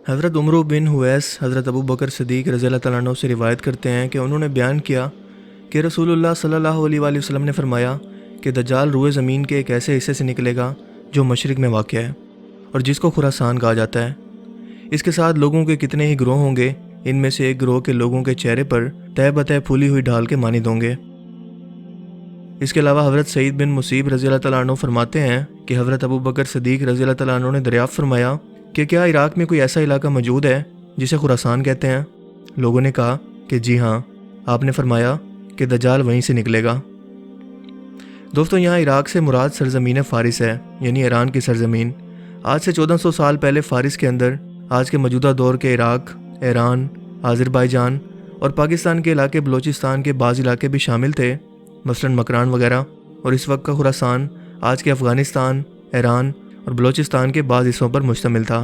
حضرت عمرو بن حویس حضرت ابو بکر صدیق رضی اللہ تعالیٰ عنہ سے روایت کرتے ہیں کہ انہوں نے بیان کیا کہ رسول اللہ صلی اللہ علیہ وآلہ وسلم نے فرمایا کہ دجال روئے زمین کے ایک ایسے حصے سے نکلے گا جو مشرق میں واقع ہے اور جس کو خراسان کہا جاتا ہے۔ اس کے ساتھ لوگوں کے کتنے ہی گروہ ہوں گے، ان میں سے ایک گروہ کے لوگوں کے چہرے پر تہ بتہ پھولی ہوئی ڈھال کے مانند ہوں گے۔ اس کے علاوہ حضرت سعید بن مصیب رضی اللہ تعالیٰ عنہ فرماتے ہیں کہ حضرت ابو بکر صدیق رضی اللہ تعالیٰ عنہ نے دریافت فرمایا کہ کیا عراق میں کوئی ایسا علاقہ موجود ہے جسے خراسان کہتے ہیں؟ لوگوں نے کہا کہ جی ہاں۔ آپ نے فرمایا کہ دجال وہیں سے نکلے گا۔ دوستو، یہاں عراق سے مراد سرزمین فارس ہے، یعنی ایران کی سرزمین۔ آج سے 1400 سال پہلے فارس کے اندر آج کے موجودہ دور کے عراق، ایران، آذربائیجان اور پاکستان کے علاقے بلوچستان کے بعض علاقے بھی شامل تھے، مثلاً مکران وغیرہ، اور اس وقت کا خراسان آج کے افغانستان، ایران اور بلوچستان کے بعض حصوں پر مشتمل تھا۔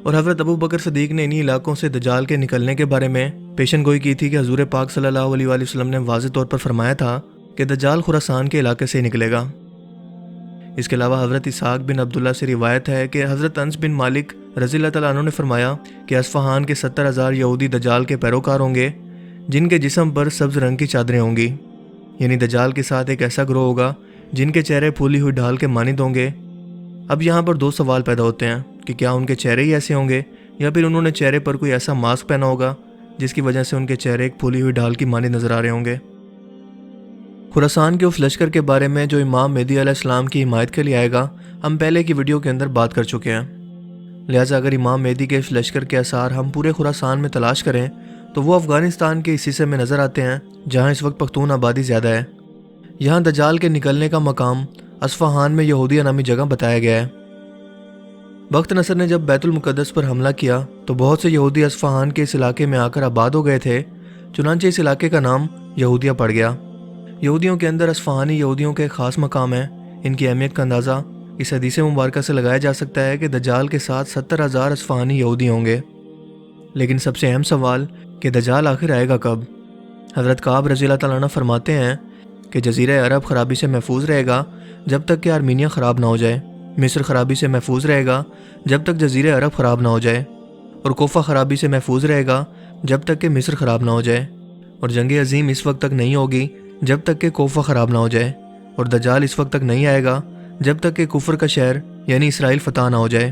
اور حضرت ابو بکر صدیق نے انہی علاقوں سے دجال کے نکلنے کے بارے میں پیشن گوئی کی تھی کہ حضور پاک صلی اللہ علیہ وآلہ وسلم نے واضح طور پر فرمایا تھا کہ دجال خراسان کے علاقے سے نکلے گا۔ اس کے علاوہ حضرت اسحاق بن عبداللہ سے روایت ہے کہ حضرت انس بن مالک رضی اللہ تعالیٰ عنہ نے فرمایا کہ اصفہان کے 70,000 یہودی دجال کے پیروکار ہوں گے جن کے جسم پر سبز رنگ کی چادریں ہوں گی، یعنی دجال کے ساتھ ایک ایسا گروہ ہوگا جن کے چہرے پھولی ہوئی ڈھال کے مانند ہوں گے۔ اب یہاں پر دو سوال پیدا ہوتے ہیں کہ کیا ان کے چہرے ہی ایسے ہوں گے یا پھر انہوں نے چہرے پر کوئی ایسا ماسک پہنا ہوگا جس کی وجہ سے ان کے چہرے ایک پھولی ہوئی ڈھال کی مانند نظر آ رہے ہوں گے۔ خراسان کے اس لشکر کے بارے میں جو امام مہدی علیہ السلام کی حمایت کے لیے آئے گا، ہم پہلے کی ویڈیو کے اندر بات کر چکے ہیں۔ لہٰذا اگر امام مہدی کے اس لشکر کے آثار ہم پورے خراسان میں تلاش کریں تو وہ افغانستان کے اس حصے میں نظر آتے ہیں جہاں اس وقت پختون آبادی زیادہ ہے۔ یہاں دجال کے نکلنے کا مقام اصفہان میں یہودیہ نامی جگہ بتایا گیا ہے۔ بخت نصر نے جب بیت المقدس پر حملہ کیا تو بہت سے یہودی اصفہان کے اس علاقے میں آ کر آباد ہو گئے تھے، چنانچہ اس علاقے کا نام یہودیہ پڑ گیا۔ یہودیوں کے اندر اصفہانی یہودیوں کا ایک خاص مقام ہے۔ ان کی اہمیت کا اندازہ اس حدیث مبارکہ سے لگایا جا سکتا ہے کہ دجال کے ساتھ 70,000 اصفہانی یہودی ہوں گے۔ لیکن سب سے اہم سوال کہ دجال آخر آئے گا کب؟ حضرت کعب رضی اللہ تعالیٰ عنہ فرماتے ہیں کہ جزیرہ عرب خرابی سے محفوظ رہے گا جب تک کہ آرمینیا خراب نہ ہو جائے، مصر خرابی سے محفوظ رہے گا جب تک جزیرہ عرب خراب نہ ہو جائے، اور کوفہ خرابی سے محفوظ رہے گا جب تک کہ مصر خراب نہ ہو جائے، اور جنگ عظیم اس وقت تک نہیں ہوگی جب تک کہ کوفہ خراب نہ ہو جائے، اور دجال اس وقت تک نہیں آئے گا جب تک کہ کفر کا شہر یعنی اسرائیل فتح نہ ہو جائے۔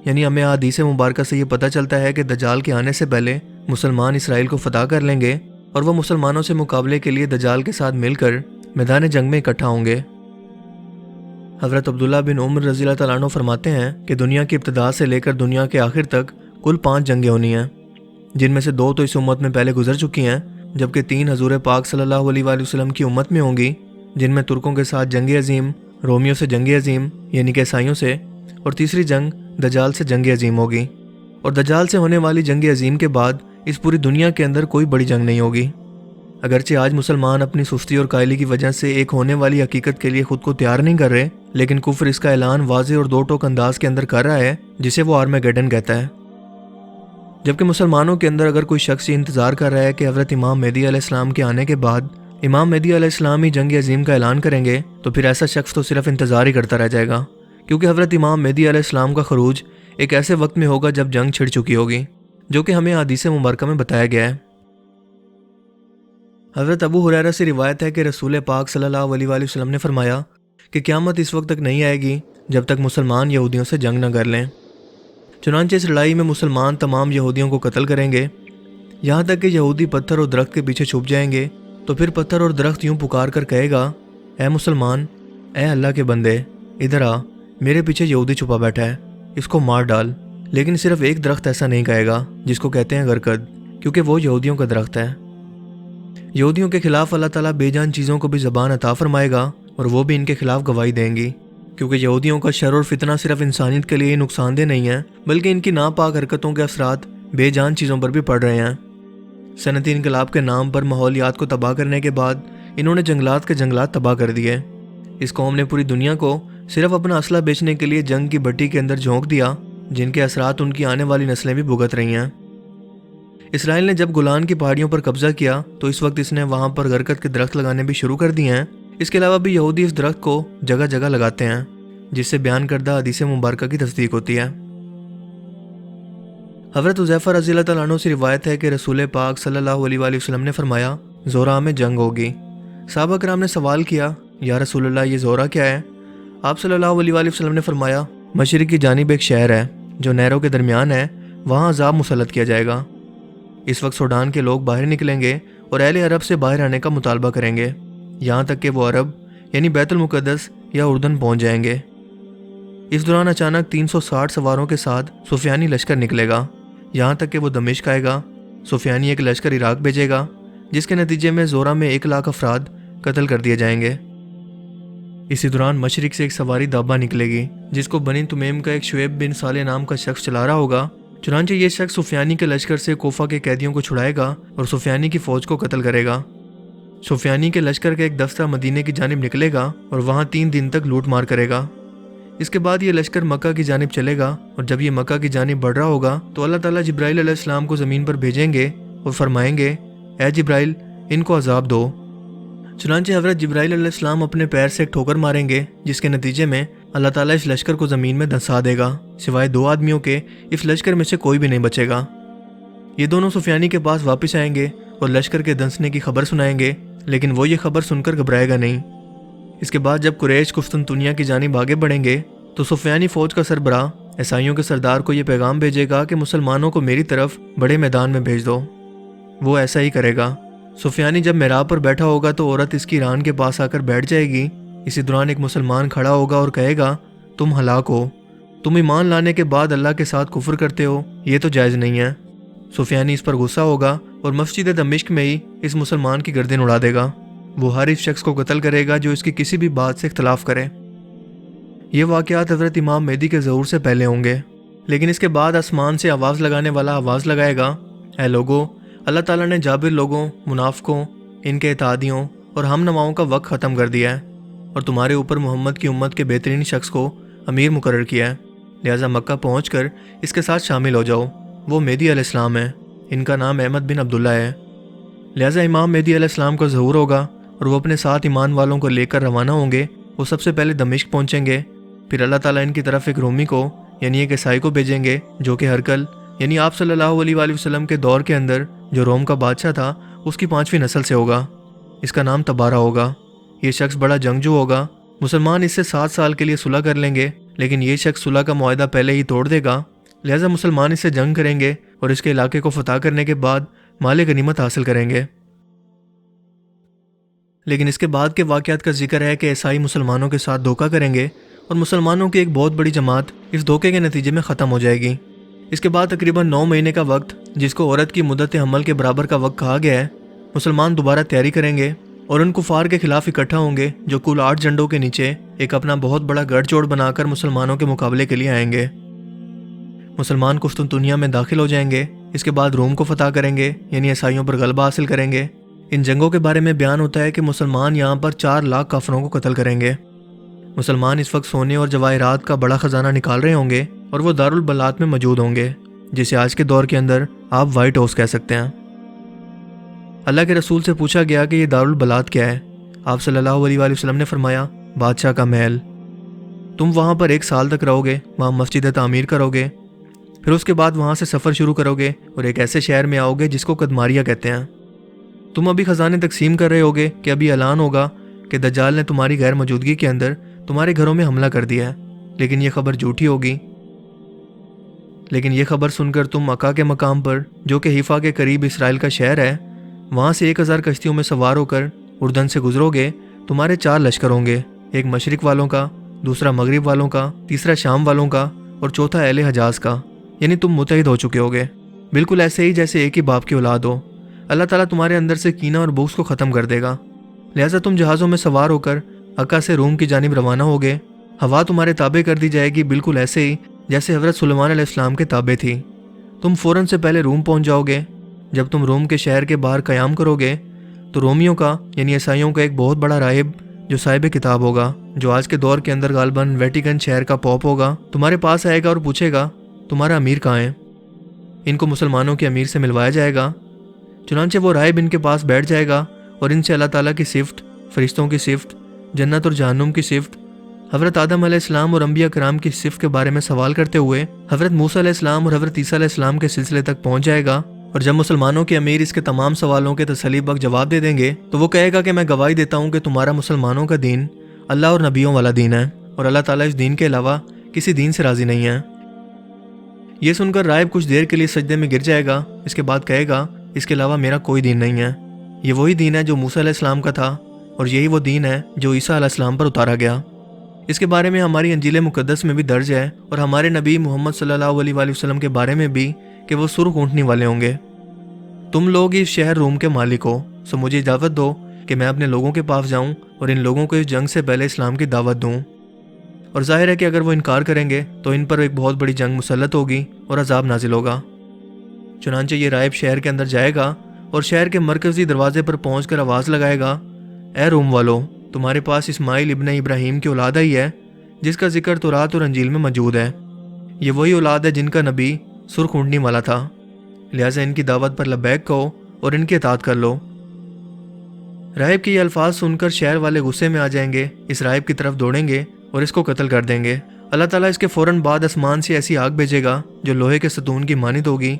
یعنی ہمیں حدیث مبارکہ سے یہ پتہ چلتا ہے کہ دجال کے آنے سے پہلے مسلمان اسرائیل کو فتح کر لیں گے اور وہ مسلمانوں سے مقابلے کے لیے دجال کے ساتھ مل کر میدان جنگ میں اکٹھا ہوں گے۔ حضرت عبداللہ بن عمر رضی اللہ تعالیٰ عنہ فرماتے ہیں کہ دنیا کی ابتدا سے لے کر دنیا کے آخر تک کل 5 جنگیں ہونی ہیں، جن میں سے 2 تو اس امت میں پہلے گزر چکی ہیں، جبکہ 3 حضور پاک صلی اللہ علیہ وآلہ وسلم کی امت میں ہوں گی، جن میں ترکوں کے ساتھ جنگ عظیم، رومیوں سے جنگ عظیم یعنی کہ عیسائیوں سے، اور تیسری جنگ دجال سے جنگ عظیم ہوگی۔ اور دجال سے ہونے والی جنگ عظیم کے بعد اس پوری دنیا کے اندر کوئی بڑی جنگ نہیں ہوگی۔ اگرچہ آج مسلمان اپنی سستی اور قائلی کی وجہ سے ایک ہونے والی حقیقت کے لیے خود کو تیار نہیں کر رہے، لیکن کفر اس کا اعلان واضح اور 2 ٹوک انداز کے اندر کر رہا ہے جسے وہ آرمیگیڈن کہتا ہے۔ جبکہ مسلمانوں کے اندر اگر کوئی شخص یہ انتظار کر رہا ہے کہ حضرت امام مہدی علیہ السلام کے آنے کے بعد امام مہدی علیہ السلام ہی جنگ عظیم کا اعلان کریں گے، تو پھر ایسا شخص تو صرف انتظار ہی کرتا رہ جائے گا، کیونکہ حضرت امام مہدی علیہ السلام کا خروج ایک ایسے وقت میں ہوگا جب جنگ چھڑ چکی ہوگی، جو کہ ہمیں حدیث مبارکہ میں بتایا گیا ہے۔ حضرت ابو ہریرہ سے روایت ہے کہ رسول پاک صلی اللہ علیہ وآلہ وسلم نے فرمایا کہ قیامت اس وقت تک نہیں آئے گی جب تک مسلمان یہودیوں سے جنگ نہ کر لیں۔ چنانچہ اس لڑائی میں مسلمان تمام یہودیوں کو قتل کریں گے، یہاں تک کہ یہودی پتھر اور درخت کے پیچھے چھپ جائیں گے، تو پھر پتھر اور درخت یوں پکار کر کہے گا، اے مسلمان، اے اللہ کے بندے، ادھر آ، میرے پیچھے یہودی چھپا بیٹھا ہے، اس کو مار ڈال۔ لیکن صرف ایک درخت ایسا نہیں کہے گا جس کو کہتے ہیں غرقد، کیونکہ وہ یہودیوں کا درخت ہے۔ یہودیوں کے خلاف اللہ تعالیٰ بے جان چیزوں کو بھی زبان عطا فرمائے گا اور وہ بھی ان کے خلاف گواہی دیں گی، کیونکہ یہودیوں کا شر اور فتنہ صرف انسانیت کے لیے نقصان دہ نہیں ہے، بلکہ ان کی ناپاک حرکتوں کے اثرات بے جان چیزوں پر بھی پڑ رہے ہیں۔ صنعتی انقلاب کے نام پر ماحولیات کو تباہ کرنے کے بعد انہوں نے جنگلات کے جنگلات تباہ کر دیے۔ اس قوم نے پوری دنیا کو صرف اپنا اسلحہ بیچنے کے لیے جنگ کی بھٹی کے اندر جھونک دیا، جن کے اثرات ان کی آنے والی نسلیں بھی بھگت رہی ہیں۔ اسرائیل نے جب گولان کی پہاڑیوں پر قبضہ کیا تو اس وقت اس نے وہاں پر غرقد کے درخت لگانے بھی شروع کر دیے ہیں۔ اس کے علاوہ بھی یہودی اس درخت کو جگہ جگہ لگاتے ہیں، جس سے بیان کردہ حدیث مبارکہ کی تصدیق ہوتی ہے۔ حضرت حذیفہ رضی اللہ تعالیٰ عنہ سے روایت ہے کہ رسول پاک صلی اللہ علیہ وآلہ وسلم نے فرمایا زورہ میں جنگ ہوگی۔ صحابہ کرام نے سوال کیا یا رسول اللہ یہ زورہ کیا ہے؟ آپ صلی اللہ علیہ وآلہ وسلم نے فرمایا مشرق کی جانب ایک شہر ہے جو نہروں کے درمیان ہے، وہاں عذاب مسلط کیا جائے گا۔ اس وقت سوڈان کے لوگ باہر نکلیں گے اور اہل عرب سے باہر آنے کا مطالبہ کریں گے، یہاں تک کہ وہ عرب یعنی بیت المقدس یا اردن پہنچ جائیں گے۔ اس دوران اچانک 360 سواروں کے ساتھ سفیانی لشکر نکلے گا، یہاں تک کہ وہ دمشق آئے گا۔ سفیانی ایک لشکر عراق بھیجے گا، جس کے نتیجے میں زورہ میں 1 لاکھ افراد قتل کر دیے جائیں گے۔ اسی دوران مشرق سے ایک سواری دابہ نکلے گی، جس کو بنی تمیم کا ایک شعیب بن صالح نام کا شخص چلا رہا ہوگا۔ چنانچہ یہ شخص سفیانی کے لشکر سے کوفہ کے قیدیوں کو چھڑائے گا اور سفیانی کی فوج کو قتل کرے گا۔ سفیانی کے لشکر کا ایک دستہ مدینے کی جانب نکلے گا اور وہاں 3 دن تک لوٹ مار کرے گا۔ اس کے بعد یہ لشکر مکہ کی جانب چلے گا، اور جب یہ مکہ کی جانب بڑھ رہا ہوگا تو اللہ تعالیٰ جبرائیل علیہ السلام کو زمین پر بھیجیں گے اور فرمائیں گے اے جبرائیل ان کو عذاب دو۔ چنانچہ حضرت جبرائیل علیہ السلام اپنے پیر سے ایک ٹھوکر ماریں گے، جس کے نتیجے میں اللہ تعالیٰ اس لشکر کو زمین میں دھنسا دے گا، سوائے 2 آدمیوں کے اس لشکر میں سے کوئی بھی نہیں بچے گا۔ یہ دونوں سفیانی کے پاس واپس آئیں گے اور لشکر کے دھنسنے کی خبر سنائیں گے، لیکن وہ یہ خبر سن کر گھبرائے گا نہیں۔ اس کے بعد جب قریش قسطنطنیہ کی جانب آگے بڑھیں گے تو سفیانی فوج کا سربراہ عیسائیوں کے سردار کو یہ پیغام بھیجے گا کہ مسلمانوں کو میری طرف بڑے میدان میں بھیج دو۔ وہ ایسا ہی کرے گا۔ سفیانی جب محراب پر بیٹھا ہوگا تو عورت اس کی ران کے پاس آ کر بیٹھ جائے گی۔ اسی دوران ایک مسلمان کھڑا ہوگا اور کہے گا تم ہلاک ہو، تم ایمان لانے کے بعد اللہ کے ساتھ کفر کرتے ہو، یہ تو جائز نہیں ہے۔ سفیانی اس پر غصہ ہوگا اور مسجد دمشق میں ہی اس مسلمان کی گردن اڑا دے گا۔ وہ ہر اس شخص کو قتل کرے گا جو اس کی کسی بھی بات سے اختلاف کرے۔ یہ واقعات حضرت امام مہدی کے ظہور سے پہلے ہوں گے، لیکن اس کے بعد آسمان سے آواز لگانے والا آواز لگائے گا اے لوگو، اللہ تعالیٰ نے جابر لوگوں، منافقوں، ان کے اتحادیوں اور ہم نواؤں کا وقت ختم کر دیا ہے اور تمہارے اوپر محمد کی امت کے بہترین شخص کو امیر مقرر کیا ہے، لہٰذا مکہ پہنچ کر اس کے ساتھ شامل ہو جاؤ۔ وہ مہدی علیہ السلام ہے، ان کا نام احمد بن عبداللہ ہے۔ لہٰذا امام مہدی علیہ السلام کا ظہور ہوگا اور وہ اپنے ساتھ ایمان والوں کو لے کر روانہ ہوں گے۔ وہ سب سے پہلے دمشق پہنچیں گے، پھر اللہ تعالیٰ ان کی طرف ایک رومی کو یعنی ایک عیسائی کو بھیجیں گے جو کہ ہرقل یعنی آپ صلی اللہ علیہ وآلہ وسلم کے دور کے اندر جو روم کا بادشاہ تھا اس کی 5ویں نسل سے ہوگا۔ اس کا نام تبارہ ہوگا۔ یہ شخص بڑا جنگجو ہوگا۔ مسلمان اس سے 7 سال کے لیے صلح کر لیں گے، لیکن یہ شخص صلح کا معاہدہ پہلے ہی توڑ دے گا، لہٰذا مسلمان اس سے جنگ کریں گے اور اس کے علاقے کو فتح کرنے کے بعد مال غنیمت حاصل کریں گے۔ لیکن اس کے بعد کے واقعات کا ذکر ہے کہ عیسائی مسلمانوں کے ساتھ دھوکہ کریں گے اور مسلمانوں کی ایک بہت بڑی جماعت اس دھوکے کے نتیجے میں ختم ہو جائے گی۔ اس کے بعد تقریباً 9 مہینے کا وقت، جس کو عورت کی مدت حمل کے برابر کا وقت کہا گیا ہے، مسلمان دوبارہ تیاری کریں گے اور ان کفار کے خلاف اکٹھا ہوں گے جو کل 8 جھنڈوں کے نیچے ایک اپنا بہت بڑا گڑھ جوڑ بنا کر مسلمانوں کے مقابلے کے لیے آئیں گے۔ مسلمان قسطنطنیہ میں داخل ہو جائیں گے، اس کے بعد روم کو فتح کریں گے یعنی عیسائیوں پر غلبہ حاصل کریں گے۔ ان جنگوں کے بارے میں بیان ہوتا ہے کہ مسلمان یہاں پر 4 لاکھ کافروں کو قتل کریں گے۔ مسلمان اس وقت سونے اور جواہرات کا بڑا خزانہ نکال رہے ہوں گے اور وہ دارالبلات میں موجود ہوں گے، جسے آج کے دور کے اندر آپ وائٹ ہاؤس کہہ سکتے ہیں۔ اللہ کے رسول سے پوچھا گیا کہ یہ دارالبلات کیا ہے؟ آپ صلی اللہ علیہ وآلہ وسلم نے فرمایا بادشاہ کا محل۔ تم وہاں پر 1 سال تک رہو گے، وہاں مسجد تعمیر کرو گے، پھر اس کے بعد وہاں سے سفر شروع کرو گے اور ایک ایسے شہر میں آؤ گے جس کو قدماریہ کہتے ہیں۔ تم ابھی خزانے تقسیم کر رہے ہوگے کہ ابھی اعلان ہوگا کہ دجال نے تمہاری غیر موجودگی کے اندر تمہارے گھروں میں حملہ کر دیا ہے، لیکن یہ خبر جھوٹی ہوگی۔ لیکن یہ خبر سن کر تم مکہ کے مقام پر، جو کہ حیفا کے قریب اسرائیل کا شہر ہے، وہاں سے 1000 کشتیوں میں سوار ہو کر اردن سے گزرو گے۔ تمہارے 4 لشکر ہوں گے، ایک مشرق والوں کا، دوسرا مغرب والوں کا، تیسرا شام والوں کا اور چوتھا اہل حجاز کا، یعنی تم متحد ہو چکے ہوگے، بالکل ایسے ہی جیسے ایک ہی باپ کی اولاد ہو۔ اللہ تعالیٰ تمہارے اندر سے کینہ اور بغض کو ختم کر دے گا، لہٰذا تم جہازوں میں سوار ہو کر عکا سے روم کی جانب روانہ ہوگے۔ ہوا تمہارے تابع کر دی جائے گی، بالکل ایسے ہی جیسے حضرت سلیمان علیہ السلام کے تابع تھی۔ تم فوراً سے پہلے روم پہنچ جاؤ گے۔ جب تم روم کے شہر کے باہر قیام کرو گے تو رومیوں کا یعنی عیسائیوں کا ایک بہت بڑا راہب جو صاحب کتاب ہوگا، جو آج کے دور کے اندر غالباً ویٹیکن شہر کا پوپ ہوگا، تمہارے پاس آئے گا اور پوچھے گا تمہارا امیر کہاں ہے؟ ان کو مسلمانوں کے امیر سے ملوایا جائے گا۔ چنانچہ وہ راہب ان کے پاس بیٹھ جائے گا اور ان سے اللہ تعالیٰ کی صفت، فرشتوں کی صفت، جنت اور جہنم کی صفت، حضرت آدم علیہ السلام اور انبیاء کرام کی صفت کے بارے میں سوال کرتے ہوئے حضرت موسیٰ علیہ السلام اور حضرت عیسیٰ علیہ السلام کے سلسلے تک پہنچ جائے گا، اور جب مسلمانوں کے امیر اس کے تمام سوالوں کے تسلی بخش جواب دے دیں گے تو وہ کہے گا کہ میں گواہی دیتا ہوں کہ تمہارا مسلمانوں کا دین اللہ اور نبیوں والا دین ہے، اور اللہ تعالیٰ اس دین کے علاوہ کسی دین سے راضی نہیں ہے۔ یہ سن کر راہب کچھ دیر کے لیے سجدے میں گر جائے گا، اس کے بعد کہے گا اس کے علاوہ میرا کوئی دین نہیں ہے۔ یہ وہی دین ہے جو موسیٰ علیہ السلام کا تھا، اور یہی وہ دین ہے جو عیسیٰ علیہ السلام پر اتارا گیا۔ اس کے بارے میں ہماری انجیل مقدس میں بھی درج ہے، اور ہمارے نبی محمد صلی اللہ علیہ وآلہ وسلم کے بارے میں بھی کہ وہ سرخ اونٹنی والے ہوں گے۔ تم لوگ اس شہر روم کے مالک ہو، سو مجھے اجازت دو کہ میں اپنے لوگوں کے پاس جاؤں اور ان لوگوں کو اس جنگ سے پہلے اسلام کی دعوت دوں۔ اور ظاہر ہے کہ اگر وہ انکار کریں گے تو ان پر ایک بہت بڑی جنگ مسلط ہوگی اور عذاب نازل ہوگا۔ چنانچہ یہ راہب شہر کے اندر جائے گا اور شہر کے مرکزی دروازے پر پہنچ کر آواز لگائے گا، اے روم والو، تمہارے پاس اسماعیل ابن ابراہیم کی اولاد ہی ہے جس کا ذکر تورات اور انجیل میں موجود ہے۔ یہ وہی اولاد ہے جن کا نبی سرخ اونٹنی والا تھا، لہٰذا ان کی دعوت پر لبیک کہو اور ان کی اطاعت کر لو۔ راہب کے یہ الفاظ سن کر شہر والے غصے میں آ جائیں گے، اس راہب کی طرف دوڑیں گے اور اس کو قتل کر دیں گے۔ اللہ تعالیٰ اس کے فوراً بعد آسمان سے ایسی آگ بھیجے گا جو لوہے کے ستون کی مانند ہوگی،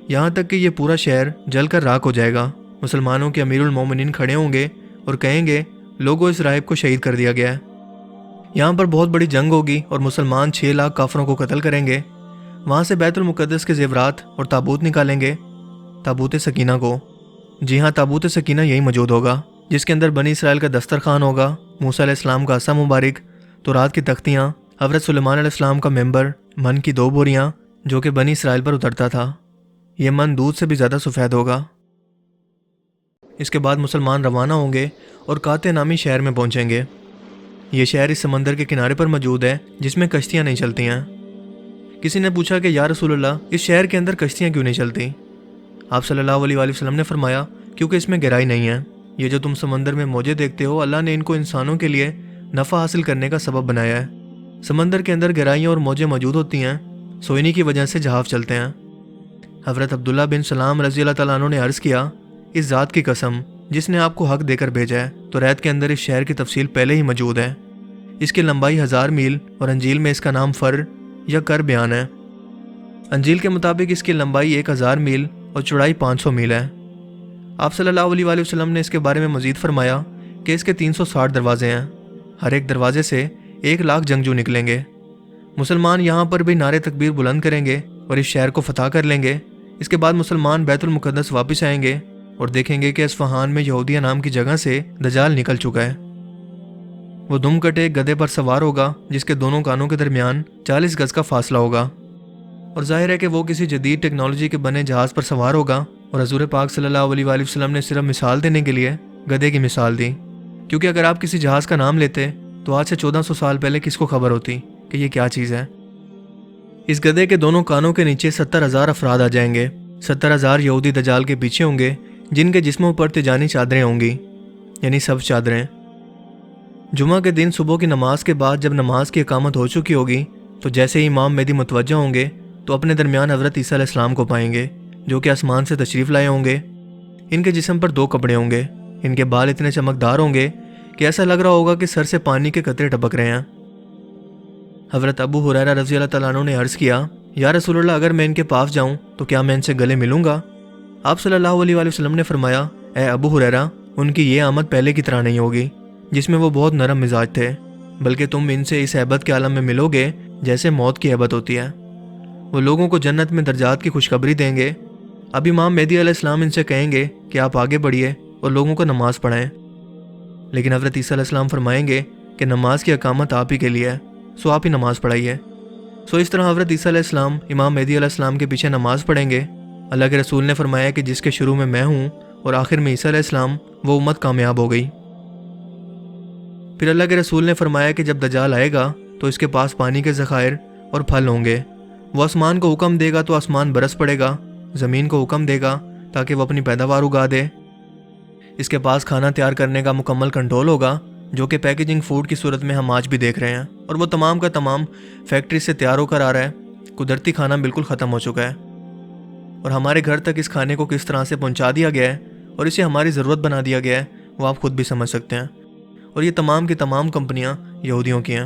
یہاں تک کہ یہ پورا شہر جل کر راکھ ہو جائے گا۔ مسلمانوں کے امیر المومنین کھڑے ہوں گے اور کہیں گے، لوگوں اس راہب کو شہید کر دیا گیا ہے۔ یہاں پر بہت بڑی جنگ ہوگی اور مسلمان 6 لاکھ کافروں کو قتل کریں گے۔ وہاں سے بیت المقدس کے زیورات اور تابوت نکالیں گے، تابوت سکینہ کو۔ جی ہاں، تابوت سکینہ یہی موجود ہوگا جس کے اندر بنی اسرائیل کا دسترخوان ہوگا، موسیٰ علیہ السلام کا عصا مبارک، تورات کی تختیاں، حضرت سلیمان علیہ السلام کا ممبر، من کی 2 بوریاں جو کہ بنی اسرائیل پر اترتا تھا۔ یہ من دودھ سے بھی زیادہ سفید ہوگا۔ اس کے بعد مسلمان روانہ ہوں گے اور قاطع نامی شہر میں پہنچیں گے۔ یہ شہر اس سمندر کے کنارے پر موجود ہے جس میں کشتیاں نہیں چلتی ہیں۔ کسی نے پوچھا کہ یا رسول اللہ، اس شہر کے اندر کشتیاں کیوں نہیں چلتی؟ آپ صلی اللہ علیہ وآلہ وسلم نے فرمایا، کیونکہ اس میں گہرائی نہیں ہے۔ یہ جو تم سمندر میں موجیں دیکھتے ہو، اللہ نے ان کو انسانوں کے لیے نفع حاصل کرنے کا سبب بنایا ہے۔ سمندر کے اندر گہرائیاں اور موجیں موجود ہوتی ہیں، سوئنی کی وجہ سے جہاز چلتے ہیں۔ حضرت عبداللہ بن سلام رضی اللہ تعالیٰ عنہ نے عرض کیا، اس ذات کی قسم جس نے آپ کو حق دے کر بھیجا ہے، تو ریت کے اندر اس شہر کی تفصیل پہلے ہی موجود ہے۔ اس کی لمبائی 1000 میل اور انجیل میں اس کا نام فر یا کر بیان ہے۔ انجیل کے مطابق اس کی لمبائی 1000 میل اور چوڑائی 500 میل ہے۔ آپ صلی اللہ علیہ وآلہ وسلم نے اس کے بارے میں مزید فرمایا کہ اس کے 360 دروازے ہیں، ہر ایک دروازے سے 1 لاکھ جنگجو نکلیں گے۔ مسلمان یہاں پر بھی نعرے تکبیر بلند کریں گے اور اس شہر کو فتح کر لیں گے۔ اس کے بعد مسلمان بیت المقدس واپس آئیں گے اور دیکھیں گے کہ اصفہان میں یہودیہ نام کی جگہ سے دجال نکل چکا ہے۔ وہ دم کٹے گدھے پر سوار ہوگا جس کے دونوں کانوں کے درمیان 40 گز کا فاصلہ ہوگا، اور ظاہر ہے کہ وہ کسی جدید ٹیکنالوجی کے بنے جہاز پر سوار ہوگا۔ اور حضور پاک صلی اللہ علیہ وآلہ وسلم نے صرف مثال دینے کے لیے گدھے کی مثال دی، کیونکہ اگر آپ کسی جہاز کا نام لیتے تو آج سے 1400 سال پہلے کس کو خبر ہوتی کہ یہ کیا چیز ہے؟ اس گدھے کے دونوں کانوں کے نیچے 70,000 افراد آ جائیں گے۔ 70,000 یہودی دجال کے پیچھے ہوں گے جن کے جسموں پر تجانی چادریں ہوں گی، یعنی سب چادریں۔ جمعہ کے دن صبح کی نماز کے بعد جب نماز کی اقامت ہو چکی ہوگی تو جیسے ہی امام مہدی متوجہ ہوں گے تو اپنے درمیان حضرت عیسیٰ علیہ السلام کو پائیں گے جو کہ آسمان سے تشریف لائے ہوں گے۔ ان کے جسم پر 2 کپڑے ہوں گے، ان کے بال اتنے چمکدار ہوں گے کہ ایسا لگ رہا ہوگا کہ سر سے پانی کے قطرے ٹپک رہے ہیں۔ حضرت ابو ہریرہ رضی اللہ تعالیٰ عنہ نے عرض کیا، یا رسول اللہ، اگر میں ان کے پاس جاؤں تو کیا میں ان سے گلے ملوں گا؟ آپ صلی اللہ علیہ وآلہ وسلم نے فرمایا، اے ابو ہریرہ، ان کی یہ آمد پہلے کی طرح نہیں ہوگی جس میں وہ بہت نرم مزاج تھے، بلکہ تم ان سے اس ہیبت کے عالم میں ملو گے جیسے موت کی ہیبت ہوتی ہے۔ وہ لوگوں کو جنت میں درجات کی خوشخبری دیں گے۔ اب امام مہدی علیہ السلام ان سے کہیں گے کہ آپ آگے بڑھیے اور لوگوں کو نماز پڑھائیں، لیکن حضرت عیسیٰ علیہ السلام فرمائیں گے کہ نماز کی اقامت آپ ہی کے لیے ہے، سو آپ ہی نماز پڑھائیے۔ سو اس طرح حضرت عیسیٰ علیہ السلام امام مہدی علیہ السلام کے پیچھے نماز پڑھیں گے۔ اللہ کے رسول نے فرمایا کہ جس کے شروع میں ہوں اور آخر میں عیسیٰ علیہ السلام، وہ امت کامیاب ہو گئی۔ پھر اللہ کے رسول نے فرمایا کہ جب دجال آئے گا تو اس کے پاس پانی کے ذخائر اور پھل ہوں گے۔ وہ آسمان کو حکم دے گا تو آسمان برس پڑے گا، زمین کو حکم دے گا تاکہ وہ اپنی پیداوار اگا دے۔ اس کے پاس کھانا تیار کرنے کا مکمل کنٹرول ہوگا، جو کہ پیکیجنگ فوڈ کی صورت میں ہم آج بھی دیکھ رہے ہیں، اور وہ تمام کا تمام فیکٹری سے تیار ہو کر آ رہا ہے۔ قدرتی کھانا بالکل ختم ہو چکا ہے، اور ہمارے گھر تک اس کھانے کو کس طرح سے پہنچا دیا گیا ہے اور اسے ہماری ضرورت بنا دیا گیا ہے، وہ آپ خود بھی سمجھ سکتے ہیں۔ اور یہ تمام کی تمام کمپنیاں یہودیوں کی ہیں۔